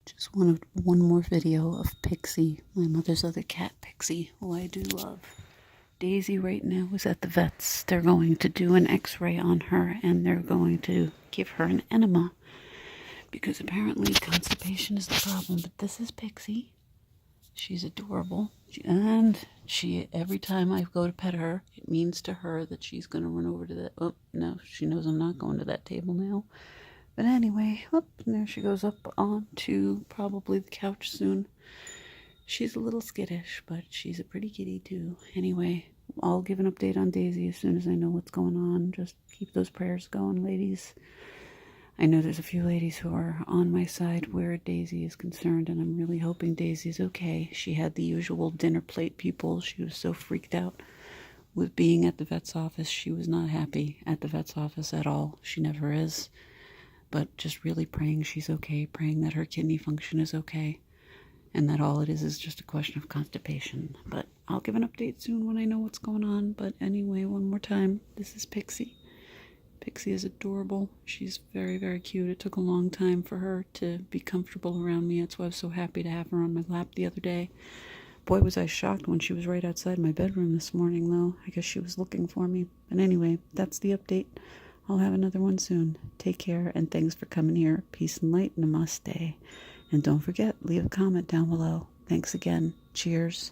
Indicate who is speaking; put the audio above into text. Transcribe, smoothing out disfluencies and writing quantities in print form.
Speaker 1: Just wanted one more video of Pixi, my mother's other cat, Pixi, who I do love. Daisy right now is at the vet's. They're going to do an x-ray on her, and they're going to give her an enema, because apparently constipation is the problem. But this is Pixi. She's adorable. And she, every time I go to pet her, it means to her that she's going to run over to that. Oh, no, she knows I'm not going to that table now. But anyway, up and there she goes up onto probably the couch soon. She's a little skittish, but she's a pretty kitty too. Anyway, I'll give an update on Daisy as soon as I know what's going on. Just keep those prayers going, ladies. I know there's a few ladies who are on my side where Daisy is concerned, and I'm really hoping Daisy's okay. She had the usual dinner plate people. She was so freaked out with being at the vet's office. She was not happy at the vet's office at all. She never is. But just really praying she's okay, praying that her kidney function is okay, and that all it is just a question of constipation. But I'll give an update soon when I know what's going on. But anyway, one more time, this is Pixi. Pixi is adorable. She's very, very cute. It took a long time for her to be comfortable around me. That's why I was so happy to have her on my lap the other day. Boy, was I shocked when she was right outside my bedroom this morning, though. I guess she was looking for me. But anyway, that's the update. I'll have another one soon. Take care, and thanks for coming here. Peace and light, namaste. And don't forget, leave a comment down below. Thanks again. Cheers.